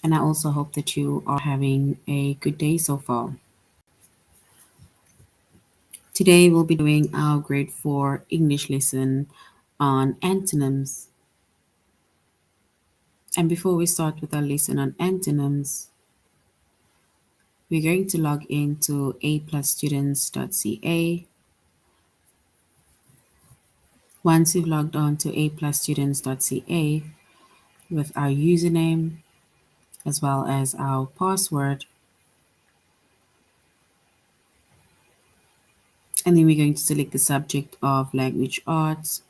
And I also hope that you are having a good day so far. Today we'll be doing our grade 4 English lesson on antonyms. And before we start with our lesson on antonyms, we're going to log into aplusstudents.ca. Once you've logged on to aplusstudents.ca with our username as well as our password, and then we're going to select the subject of language arts,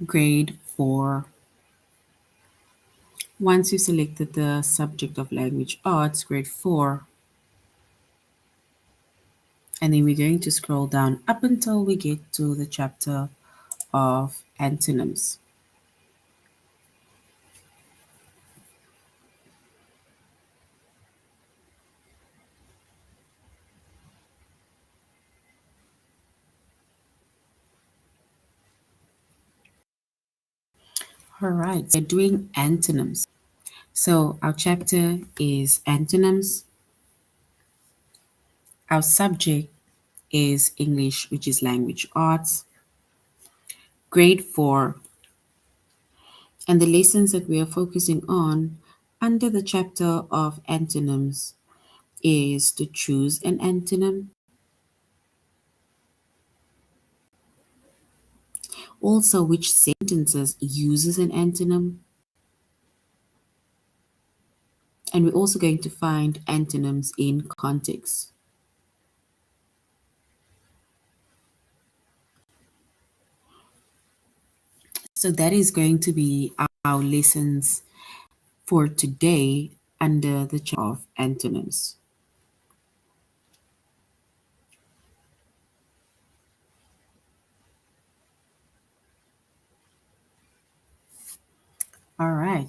grade 4. Once you selected the subject of language arts, grade 4, and then we're going to scroll down up until we get to the chapter of antonyms. All right, we're doing antonyms. So our chapter is antonyms. Our subject is English, which is language arts, grade 4. And the lessons that we are focusing on under the chapter of antonyms is to choose an antonym, also which sentences uses an antonym, and we're also going to find antonyms in context. So that is going to be our lessons for today under the chapter of antonyms. All right.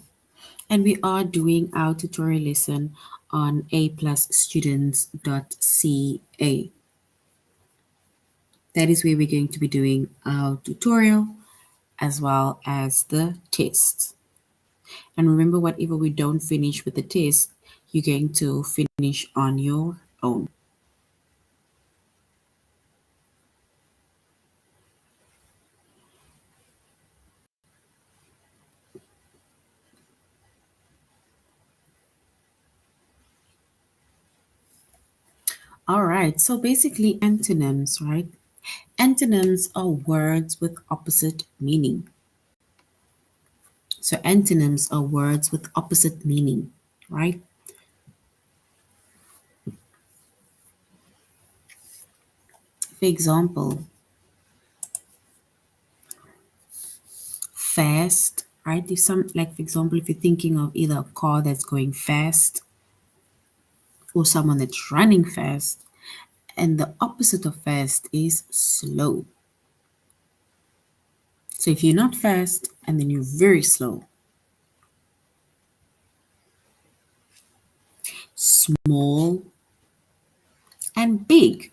And we are doing our tutorial lesson on aplusstudents.ca. That is where we're going to be doing our tutorial as well as the test. And remember, whatever we don't finish with the test, you're going to finish on your own. All right, so basically antonyms, right? Antonyms are words with opposite meaning. So antonyms are words with opposite meaning, right? For example, fast, right? If some, like for example, if you're thinking of either a car that's going fast or someone that's running fast, and the opposite of fast is slow. So if you're not fast and then you're very slow, small and big,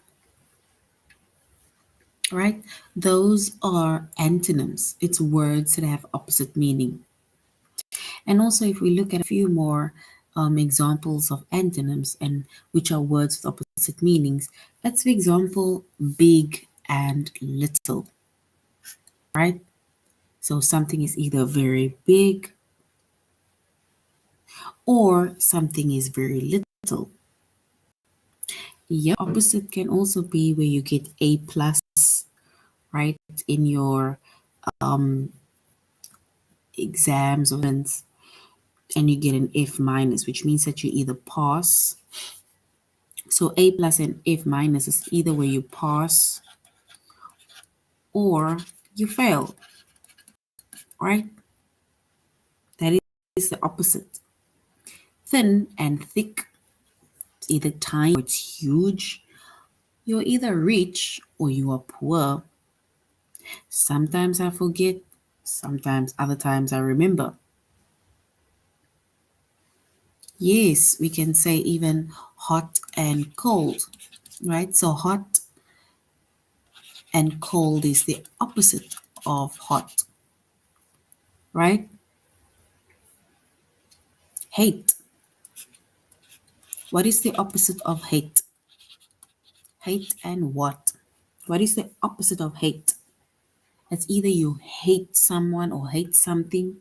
right? Those are antonyms. It's words that have opposite meaning. And also, if we look at a few more examples of antonyms and which are words with opposite meanings, let's for example, big and little, right? So something is either very big or something is very little. Yeah, opposite can also be where you get A plus, right, in your um, exams or events, and you get an F minus, which means that you either pass. So A plus and F minus is either where you pass or you fail, right? That is the opposite. Thin and thick, it's either tiny or it's huge. You're either rich or you are poor. Sometimes I forget, sometimes other times I remember. Yes, we can say even hot and cold, right? So hot and cold is the opposite of hot, right? Hate. What is the opposite of hate? Hate and what? What is the opposite of hate? It's either you hate someone or hate something,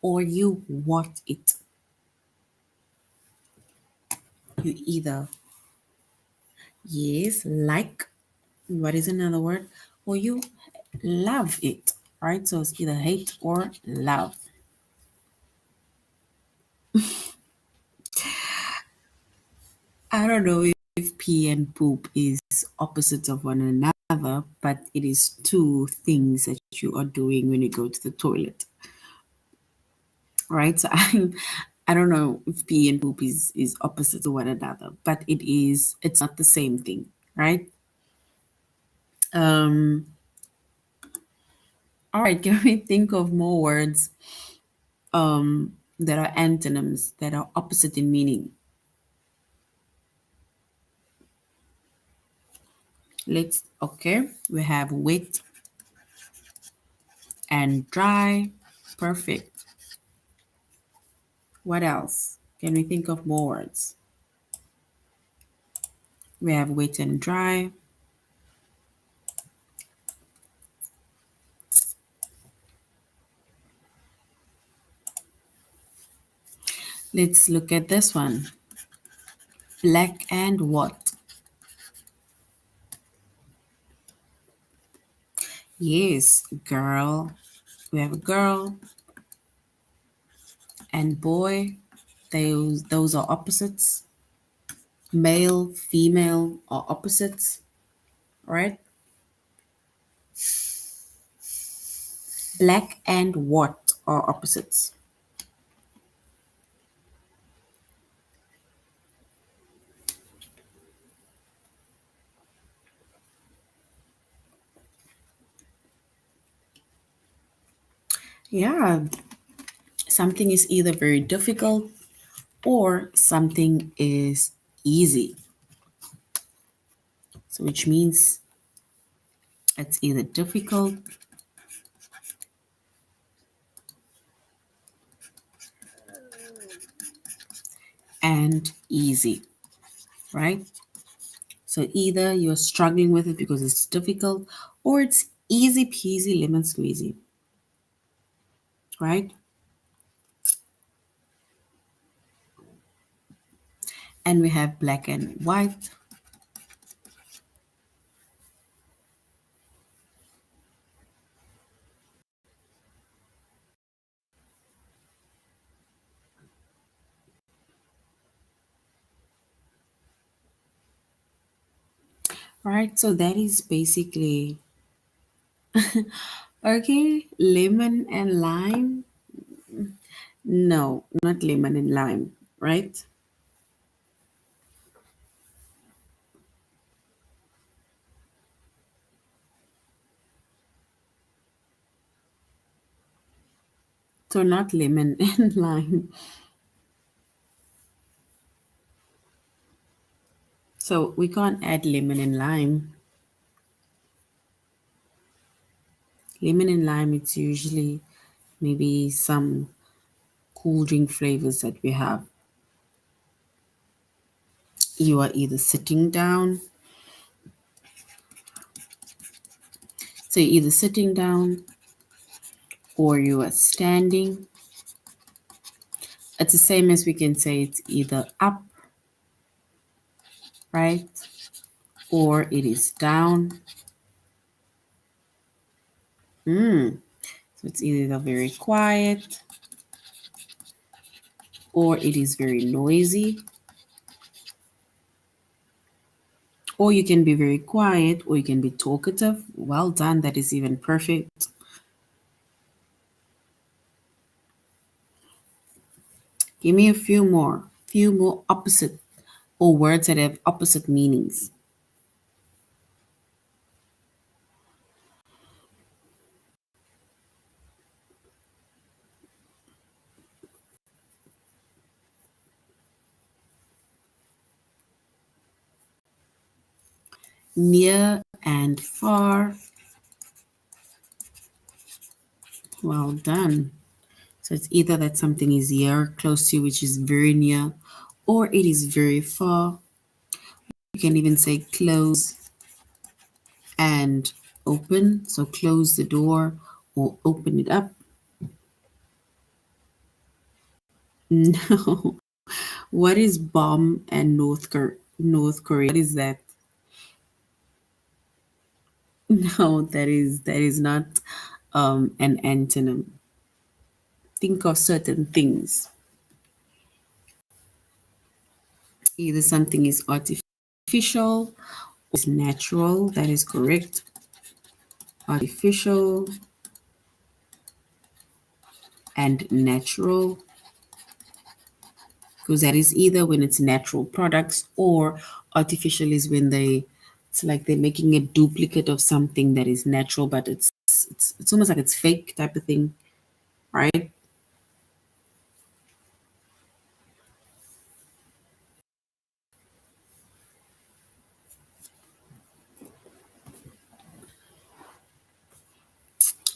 or you want it. You either, yes, like, what is another word? Or you love it, right? So it's either hate or love. I don't know if pee and poop is opposites of one another, but it is two things that you are doing when you go to the toilet, right? So I don't know if pee and poop is opposite of one another, but it is. It's not the same thing, right? Um. All right. Can we think of more words that are antonyms that are opposite in meaning? Let's. Okay. We have wet and dry. Perfect. What else? Can we think of more words? We have wet and dry. Let's look at this one. Black and what? Yes, girl. We have a girl and boy. Those are opposites. Male, female are opposites, right? Black and what are opposites? Yeah, something is either very difficult or something is easy. So, which means it's either difficult and easy, right? So, either you're struggling with it because it's difficult or it's easy peasy lemon squeezy, right? And we have black and white. Right, so that is basically okay. Lemon and lime. No, not lemon and lime, right? So not lemon and lime. So we can't add lemon and lime. Lemon and lime, it's usually maybe some cool drink flavors that we have. You are either sitting down, so you're either sitting down or you are standing. It's the same as we can say it's either up, right? Or it is down. So it's either very quiet or it is very noisy. Or you can be very quiet or you can be talkative. Well done, that is even perfect. Give me a few more opposite or words that have opposite meanings. Near and far. Well done. So it's either that something is here, close to you, which is very near, or it is very far. You can even say close and open. So close the door or open it up. No. What is bomb and North Korea? What is that? No, that is not an antonym. Think of certain things. Either something is artificial or is natural. That is correct. Artificial and natural, because that is either when it's natural products, or artificial is when it's like they're making a duplicate of something that is natural, but it's almost like it's fake type of thing, right?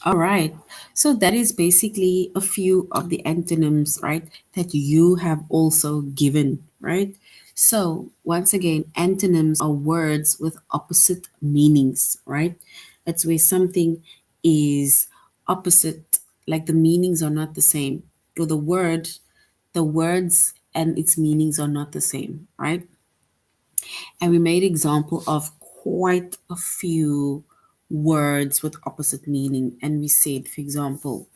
All right. So that is basically a few of the antonyms, right, that you have also given, right? So once again, antonyms are words with opposite meanings, right? That's where something is opposite, like the meanings are not the same. Or the words and its meanings are not the same, right? And we made example of quite a few words with opposite meaning. And we said, for example,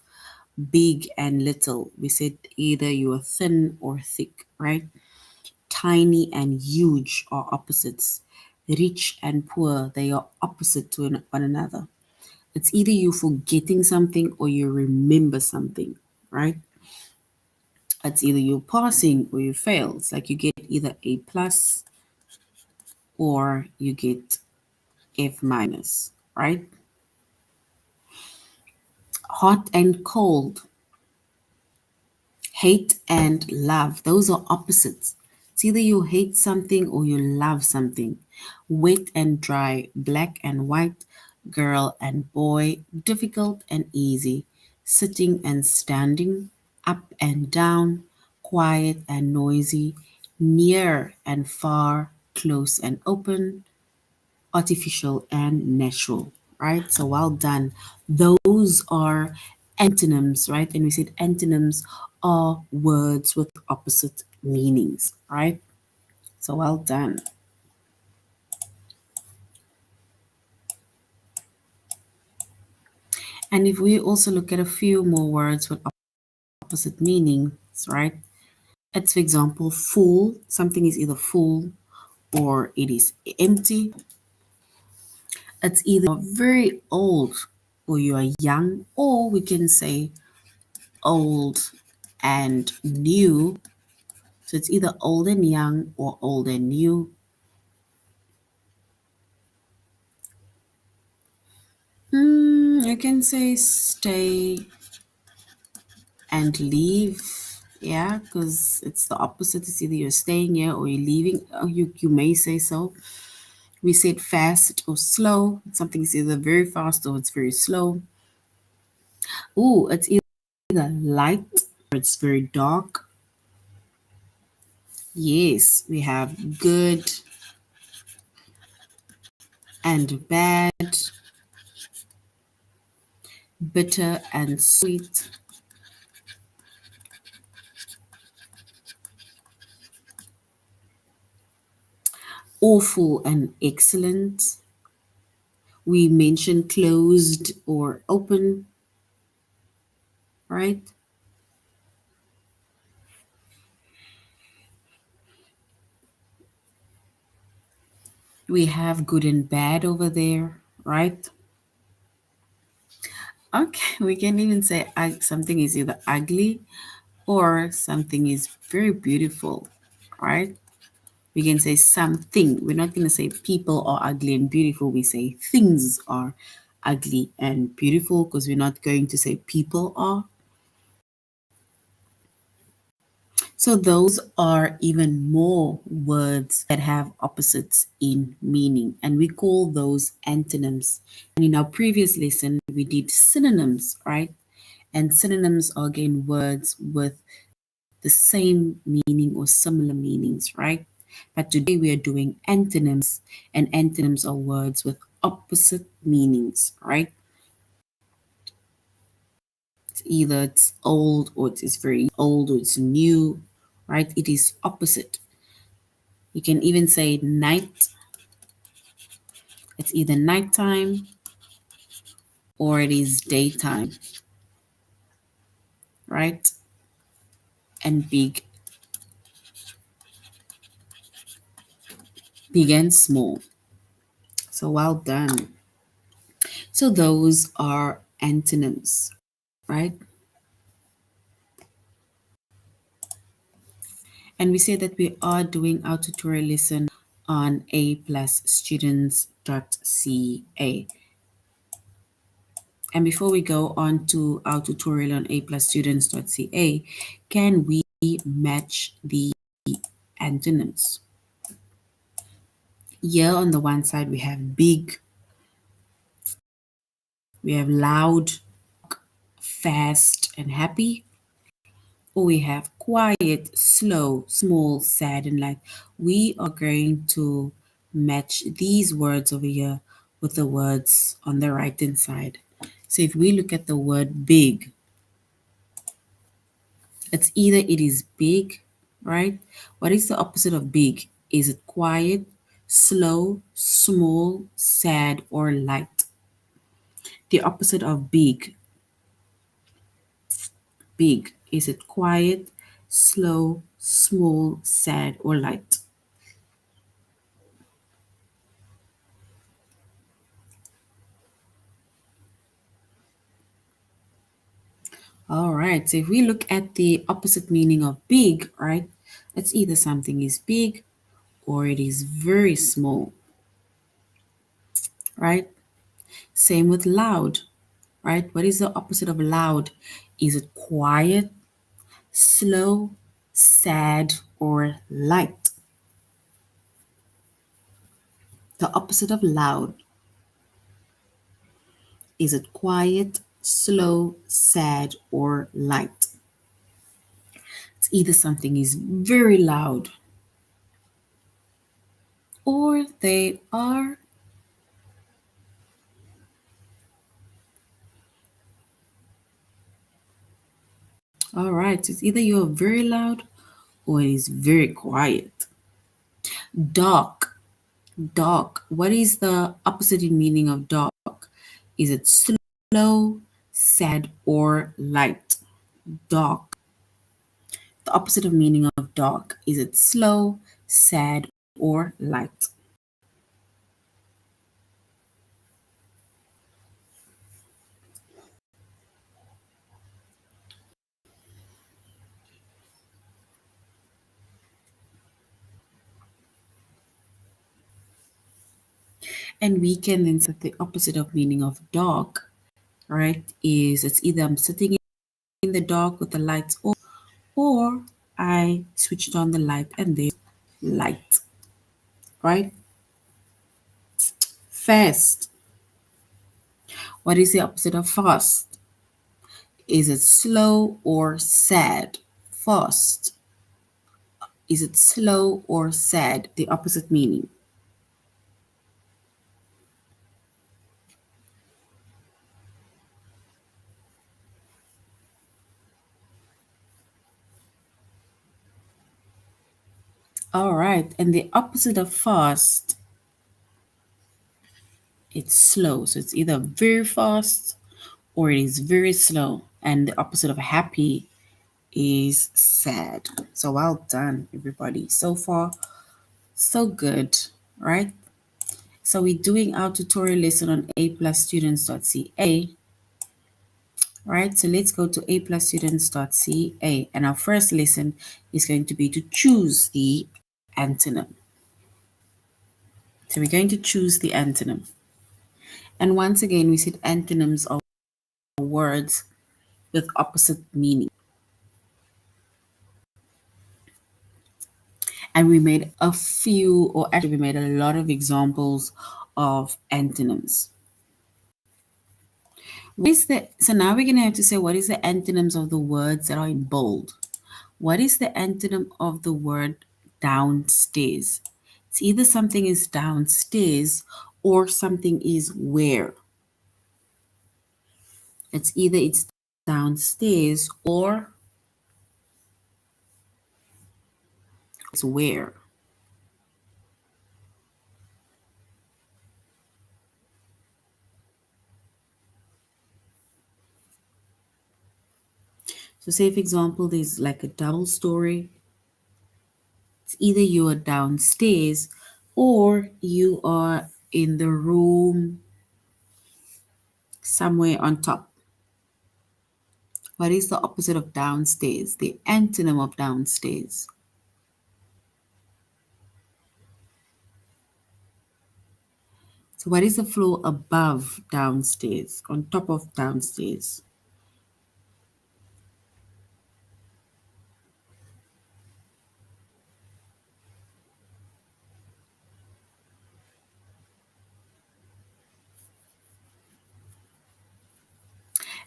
big and little. We said either you are thin or thick, right? Tiny and huge are opposites. Rich and poor, they are opposite to one another. It's either you forgetting something or you remember something, right? It's either you passing or you fail. It's like you get either A plus or you get F minus, right? Hot and cold, hate and love, those are opposites. It's either you hate something or you love something. Wet and dry, black and white, girl and boy, difficult and easy, sitting and standing, up and down, quiet and noisy, near and far, close and open, artificial and natural, right? So well done. Those are antonyms, right? And we said antonyms are words with opposite meanings, right? So well done. And if we also look at a few more words with opposite meanings, right? It's, for example, full. Something is either full or it is empty. It's either very old or you are young, or we can say old and new. So it's either old and young or old and new. You can say stay and leave. Yeah, because it's the opposite. It's either you're staying here or you're leaving. You may say so. We said fast or slow. Something's either very fast or it's very slow. Oh, it's either light or it's very dark. Yes, we have good and bad, bitter and sweet, awful and excellent. We mentioned closed or open, right? We have good and bad over there, right? Okay, we can even say something is either ugly or something is very beautiful, right? We can say something. We're not going to say people are ugly and beautiful. We say things are ugly and beautiful because we're not going to say people are. So those are even more words that have opposites in meaning, and we call those antonyms. And in our previous lesson, we did synonyms, right? And synonyms are again words with the same meaning or similar meanings, right? But today we are doing antonyms, and antonyms are words with opposite meanings, right? Either it's old or it is very old or it's new, right? It is opposite. You can even say night. It's either nighttime or it is daytime, right? And big, big and small. So well done. So those are antonyms, right? And we say that we are doing our tutorial lesson on aplusstudents.ca. And before we go on to our tutorial on aplusstudents.ca, can we match the antonyms? Here on the one side, we have big, we have loud, fast, and happy. Or we have quiet, slow, small, sad, and light. We are going to match these words over here with the words on the right hand side. So if we look at the word big, it's either it is big, right? What is the opposite of big? Is it quiet, slow, small, sad, or light? The opposite of big, big. Is it quiet, slow, small, sad, or light? All right, so if we look at the opposite meaning of big, right, it's either something is big or it is very small, right? Same with loud, right? What is the opposite of loud? Is it quiet, slow, sad, or light? The opposite of loud. Is it quiet, slow, sad, or light? It's either something is very loud or they are. All right, so it's either you're very loud or it is very quiet. Dark. Dark. What is the opposite in meaning of dark? Is it slow, sad, or light? Dark. The opposite of meaning of dark. Is it slow, sad, or light? And we can then say the opposite of meaning of dark, right? Is it's either I'm sitting in the dark with the lights off, or I switched on the light and there's light, right? Fast. What is the opposite of fast? Is it slow or sad? Fast. Is it slow or sad? The opposite meaning. All right. And the opposite of fast, it's slow. So it's either very fast or it is very slow. And the opposite of happy is sad. So well done, everybody. So far, so good, right? So we're doing our tutorial lesson on aplusstudents.ca, right? So let's go to aplusstudents.ca, and our first lesson is going to be to choose the antonym. So we're going to choose the antonym. And once again, we said antonyms are words with opposite meaning. And we made a few, or actually we made a lot of examples of antonyms. So now we're gonna have to say what is the antonyms of the words that are in bold. What is the antonym of the word downstairs? It's either something is downstairs or something is where. It's downstairs or it's where. So say for example, there's like a double story. It's either you are downstairs or you are in the room somewhere on top. What is the opposite of downstairs? The antonym of downstairs. So what is the floor above downstairs, on top of downstairs?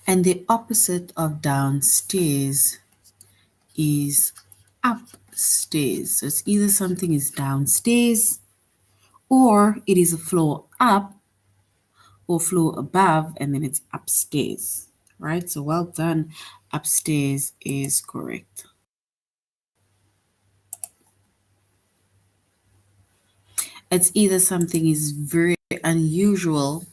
And the opposite of downstairs is upstairs. So it's either something is downstairs or it is a floor up or floor above and then it's upstairs, right? So well done. Upstairs is correct. It's either something is very unusual.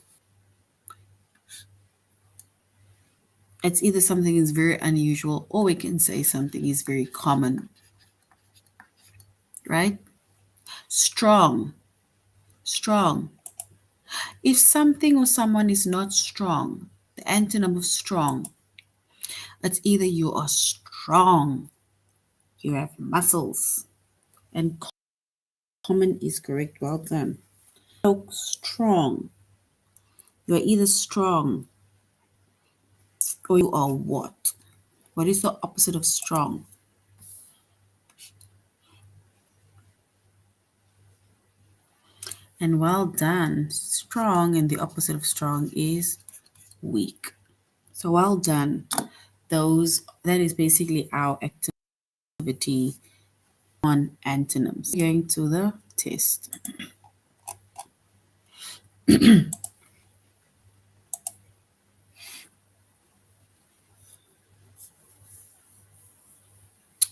It's either something is very unusual or we can say something is very common, right? Strong, strong. If something or someone is not strong, the antonym of strong, it's either you are strong, you have muscles, and common is correct. Well done. So strong. You are either strong or you are what? What is the opposite of strong? And well done. Strong and the opposite of strong is weak. So well done. That is basically our activity on antonyms. Going to the test.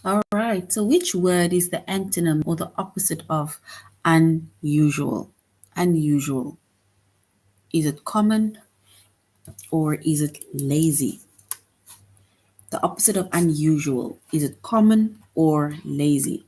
All right. So which word is the antonym or the opposite of unusual? Unusual. Is it common or is it lazy? The opposite of unusual. Is it common or lazy?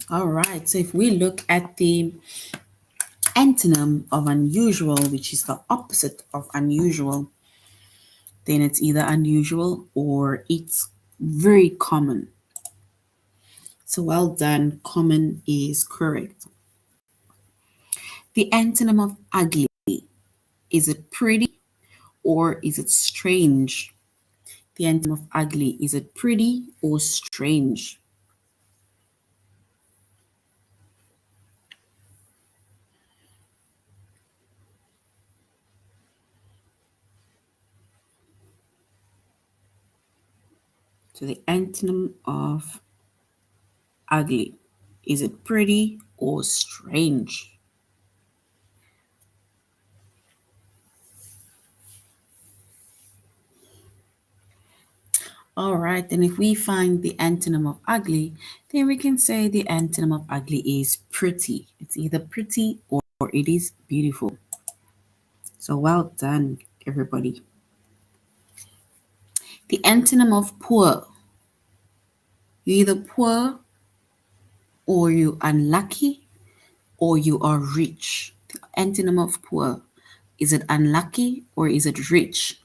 All right. So if we look at the antonym of unusual, which is the opposite of unusual, then it's either unusual or it's very common. So well done. Common is correct. The antonym of ugly, is it pretty or is it strange? The antonym of ugly, is it pretty or strange? So the antonym of ugly, is it pretty or strange? All right, then if we find the antonym of ugly, then we can say the antonym of ugly is pretty. It's either pretty or it is beautiful. So well done, everybody. The antonym of poor, you either poor or you unlucky or you are rich. The antonym of poor, is it unlucky or is it rich?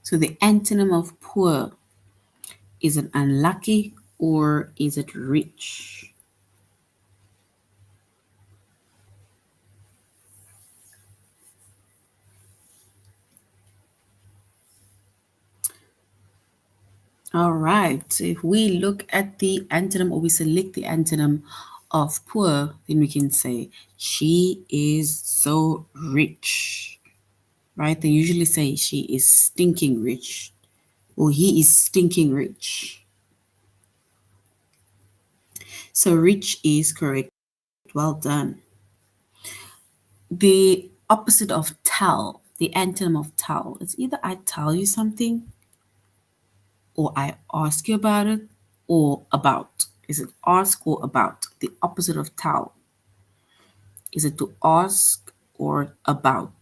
So the antonym of poor, is it unlucky or is it rich? All right. So if we look at the antonym or we select the antonym of poor, then we can say she is so rich. Right? They usually say she is stinking rich or he is stinking rich. So rich is correct. Well done. The opposite of tell, the antonym of tell, it's either I tell you something or I ask you about it or about. Is it ask or about? The opposite of tell. Is it to ask or about?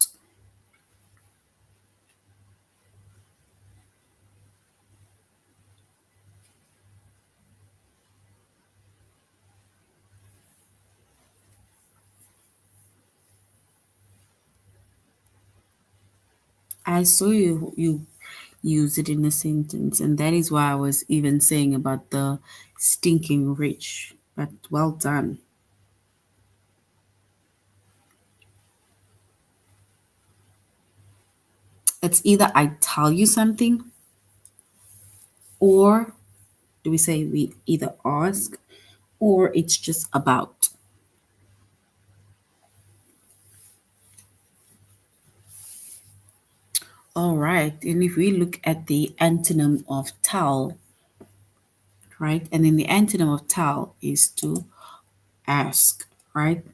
I saw you use it in a sentence, and that is why I was even saying about the stinking rich. But well done. It's either I tell you something or do we say we either ask or it's just about. All right. And if we look at the antonym of tell, right? And then the antonym of tell is to ask, right?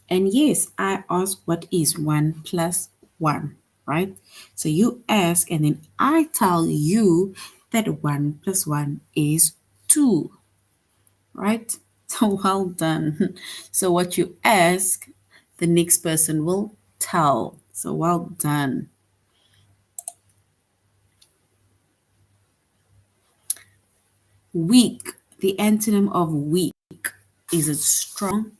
And yes, I ask what is 1 plus 1, right? So you ask, and then I tell you that 1 plus 1 is 2, right? So well done. So what you ask, the next person will tell. So well done. Weak, the antonym of weak, is it strong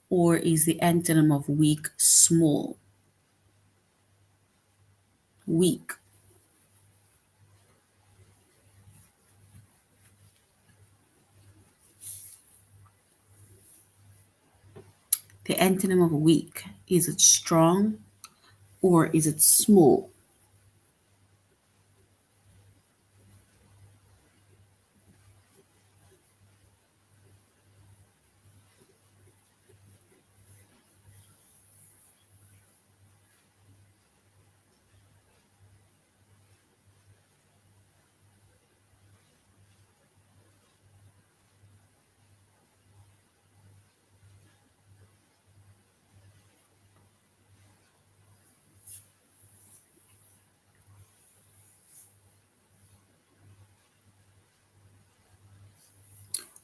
or is the antonym of weak small? Weak. The antonym of weak, is it strong or is it small?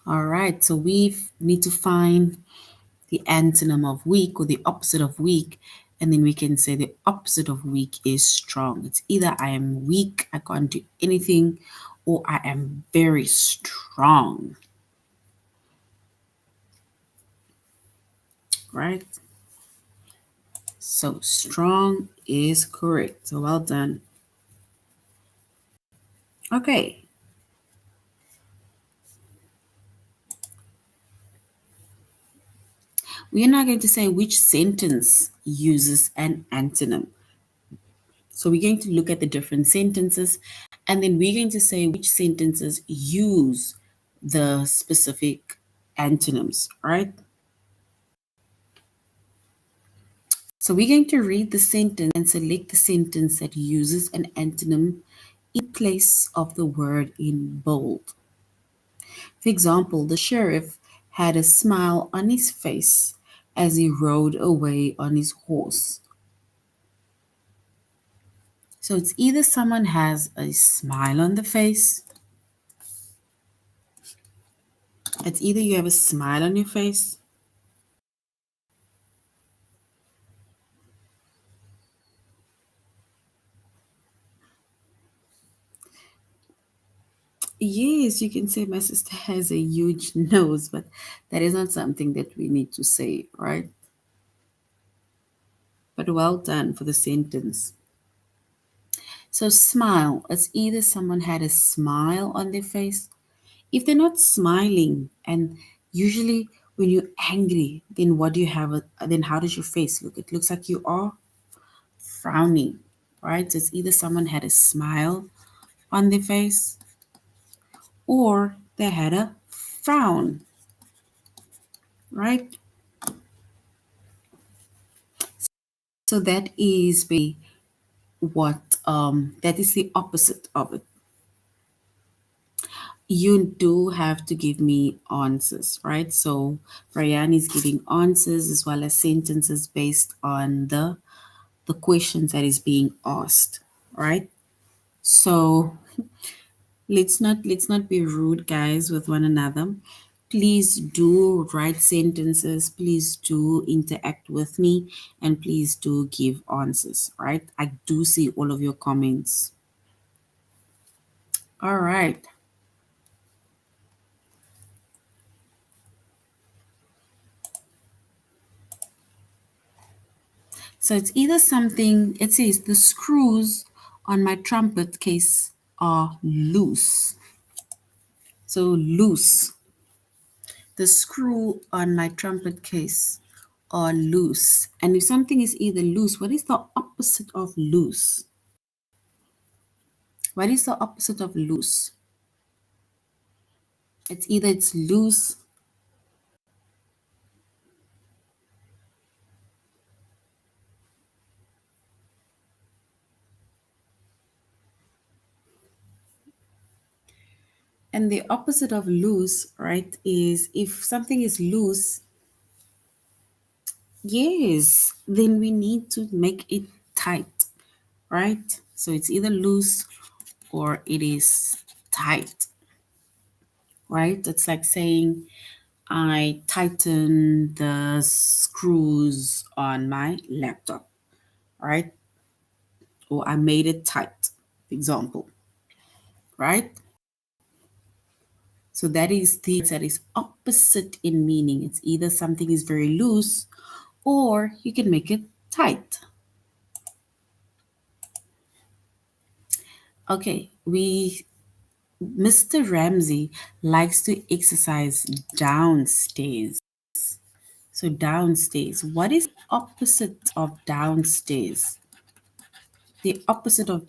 All right, so we need to find the antonym of weak or the opposite of weak, and then we can say the opposite of weak is strong. It's either I am weak, I can't do anything, or I am very strong, right? So strong is correct. So well done. Okay, we are now going to say which sentence uses an antonym. So we're going to look at the different sentences and then we're going to say which sentences use the specific antonyms, right? So we're going to read the sentence and select the sentence that uses an antonym in place of the word in bold. For example, the sheriff had a smile on his face as he rode away on his horse. So it's either someone has a smile on the face, it's either you have a smile on your face. Yes, you can say my sister has a huge nose, but that is not something that we need to say, right? But well done for the sentence. So smile, it's either someone had a smile on their face. If they're not smiling, and usually when you're angry, then what do you have? Then how does your face look? It looks like you are frowning, right? So it's either someone had a smile on their face or they had a frown, right? So that is what that is the opposite of it. You do have to give me answers, right? So Brian is giving answers as well as sentences based on the questions that is being asked, right? So let's not be rude, guys, with one another. Please do write sentences, please do interact with me, and please do give answers, right? I do see all of your comments. All right. So it's either something, it says the screws on my trumpet case are loose. So loose. The screw on my trumpet case are loose. And if something is either loose, what is the opposite of loose? What is the opposite of loose? It's either it's loose, and the opposite of loose, right, is if something is loose, yes, then we need to make it tight, right? So it's either loose or it is tight, right? It's like saying, I tighten the screws on my laptop, right? Or I made it tight, example, right? So that is the that is opposite in meaning. It's either something is very loose or you can make it tight. Okay, we Mr. Ramsey likes to exercise downstairs. So downstairs. What is the opposite of downstairs? The opposite of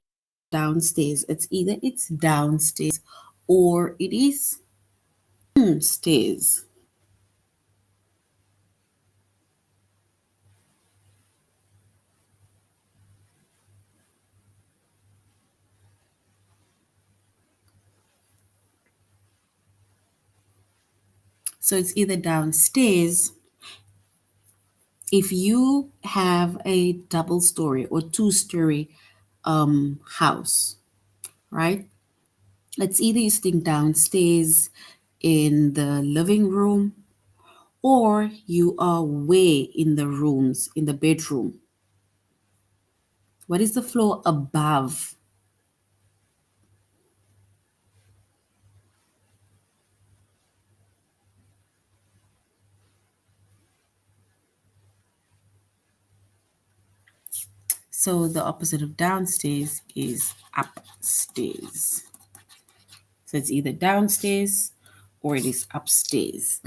downstairs. It's either it's downstairs or it is stairs. So it's either downstairs if you have a double story or two-story house, right? It's either you sitting downstairs in the living room or you are way in the rooms, in the bedroom. What is the floor above? So the opposite of downstairs is upstairs. So it's either downstairs or it is upstairs.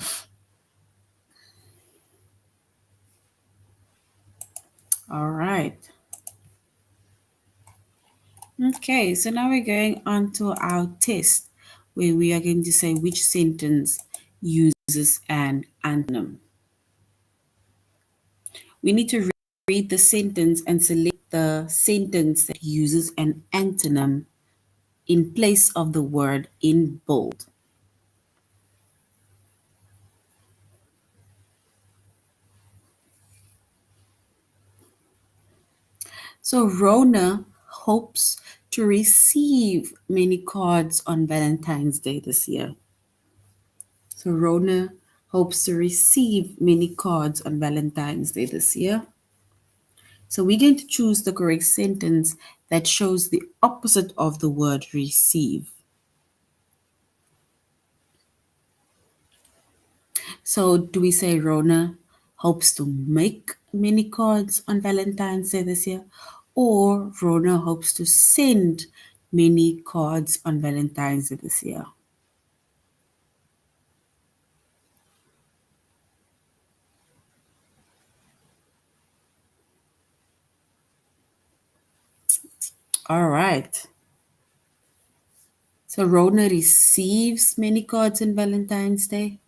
All right. Okay, so now we're going on to our test where we are going to say which sentence uses an antonym. We need to read the sentence and select the sentence that uses an antonym in place of the word in bold. So Rona hopes to receive many cards on Valentine's Day this year. So Rona hopes to receive many cards on Valentine's Day this year. So we're going to choose the correct sentence that shows the opposite of the word receive. So do we say Rona hopes to make many cards on Valentine's Day this year? or Rona hopes to send many cards on Valentine's Day this year. All right. So Rona receives many cards on Valentine's Day.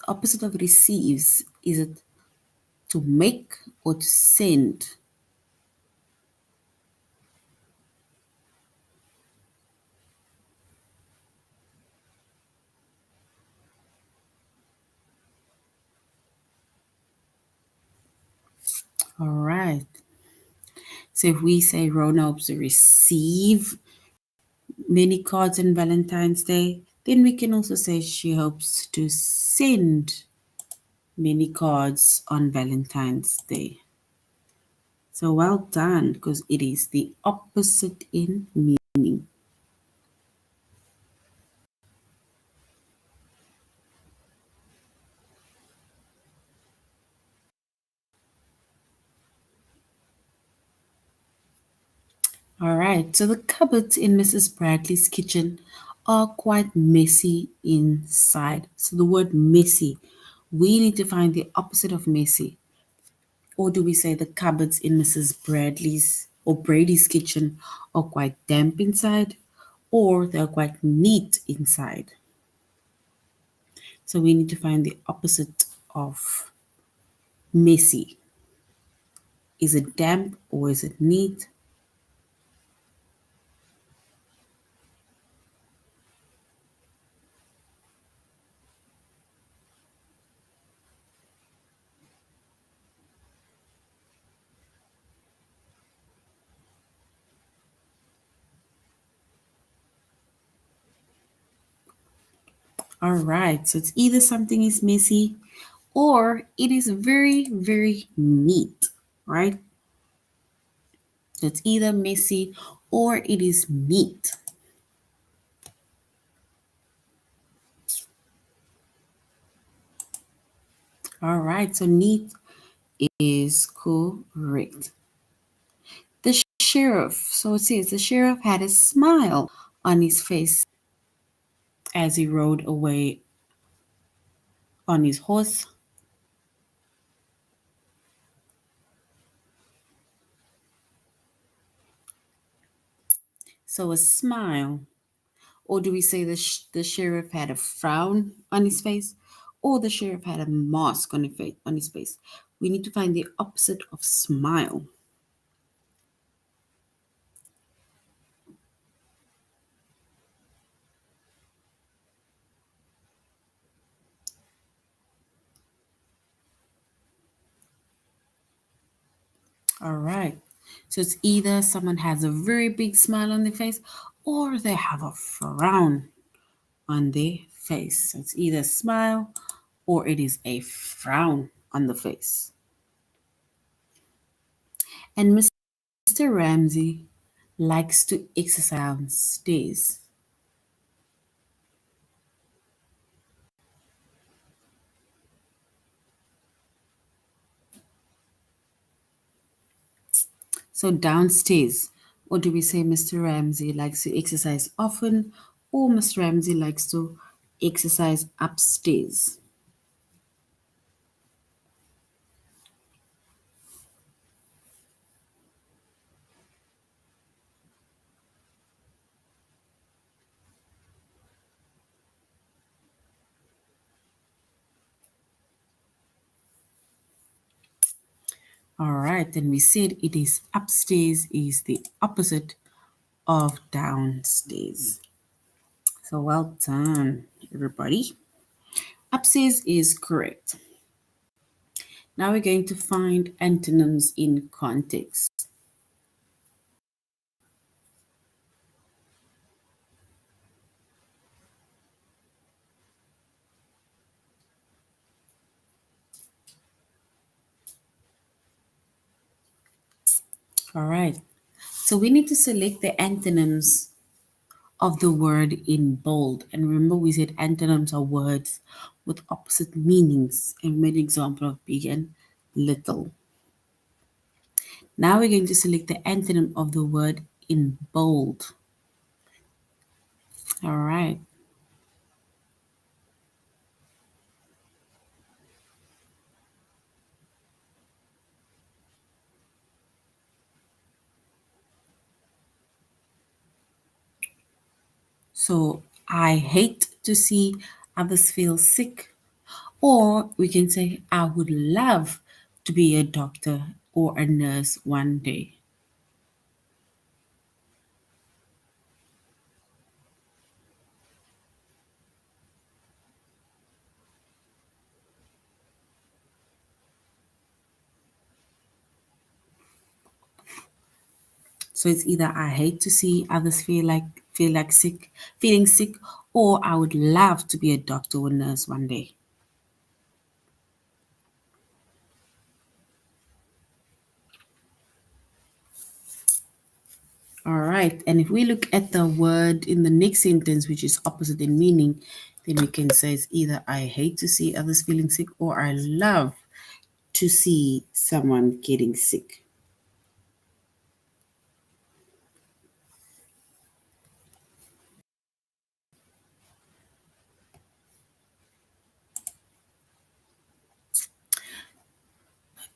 Opposite of receives, is it to make or to send? All right. So if we say Rona hopes to receive many cards on Valentine's Day, then we can also say she hopes to send many cards on Valentine's Day. So well done, because it is the opposite in meaning. All right, so the cupboards in Mrs. Bradley's kitchen are quite messy inside. So the word messy, we need to find the opposite of messy. Or do we say the cupboards in Mrs. Bradley's or Brady's kitchen are quite damp inside? Or they're quite neat inside? So we need to find the opposite of messy. Is it damp or is it neat? All right, so it's either something is messy or it is very, very neat, right? So it's either messy or it is neat. All right, so neat is correct. The sheriff, so it says the sheriff had a smile on his face as he rode away on his horse. So a smile. Or do we say the sheriff had a frown on his face? Or the sheriff had a mask on his face? We need to find the opposite of smile. All right. So it's either someone has a very big smile on their face or they have a frown on their face. So it's either a smile or it is a frown on the face. And Mr. Ramsey likes to exercise downstairs. So downstairs, or do we say Mr. Ramsey likes to exercise often, or Mr. Ramsey likes to exercise upstairs? All right, then we said it is upstairs is the opposite of downstairs. So well done, everybody. Upstairs is correct. Now we're going to find antonyms in context. All right. So we need to select the antonyms of the word in bold. And remember, we said antonyms are words with opposite meanings. And we made an example of big and little. Now we're going to select the antonym of the word in bold. All right. So I hate to see others feel sick. Or we can say, I would love to be a doctor or a nurse one day. So it's either I hate to see others feel like sick, feeling sick, or I would love to be a doctor or nurse one day. All right. And if we look at the word in the next sentence, which is opposite in meaning, then we can say it's either I hate to see others feeling sick or I love to see someone getting sick.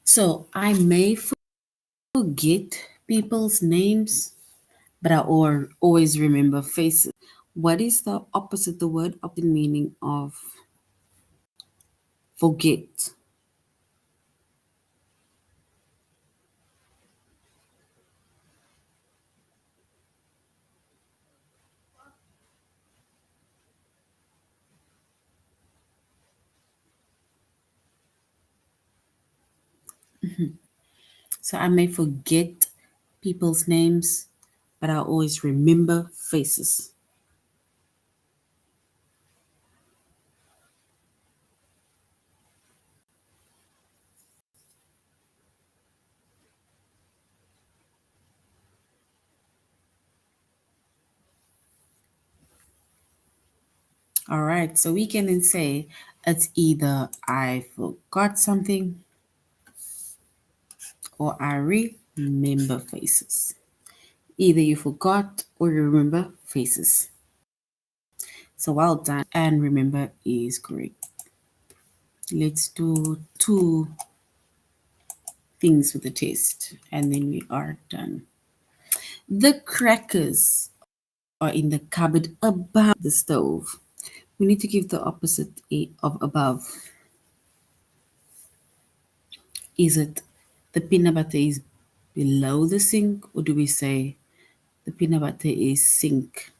So I may forget people's names, but I always remember faces. What is the opposite, the word opposite meaning of forget? So I may forget people's names, but I always remember faces. All right, so we can then say it's either I forgot something or I remember faces. Either you forgot or you remember faces. So well done. And remember is correct. Let's do two things with the test and then we are done. The crackers are in the cupboard above the stove. We need to give the opposite of above. Is it the peanut butter is below the sink, or do we say the peanut butter is sink?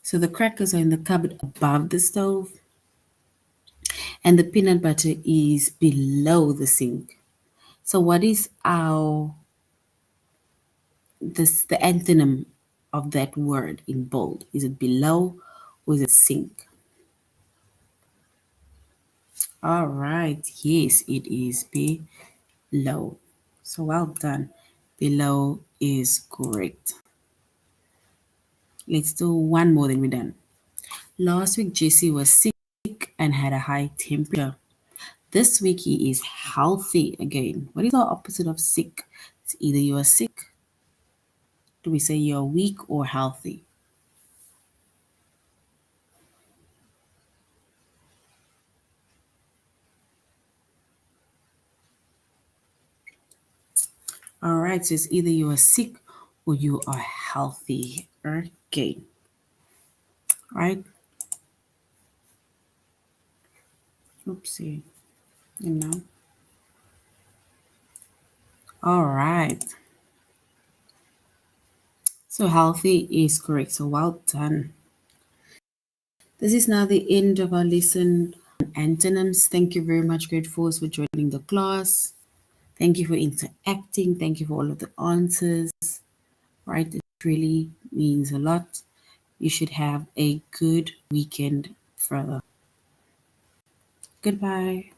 So the crackers are in the cupboard above the stove, and the peanut butter is below the sink. So what is our the antonym of that word in bold? Is it below or is it sink? All right, yes, it is below. So well done. Below is correct. Let's do one more, then we're done. Last week, Jesse was sick and had a high temperature. This week, he is healthy again. What is the opposite of sick? It's either you are sick, do we say you're weak or healthy? All right, so it's either you are sick or you are healthy. Okay, right? Oopsie, you know. All right, so healthy is correct. So well done. This is now the end of our lesson on antonyms. Thank you very much, grade fours, for joining the class. Thank you for interacting. Thank you for all of the answers. Right, it really means a lot. You should have a good weekend further. Goodbye.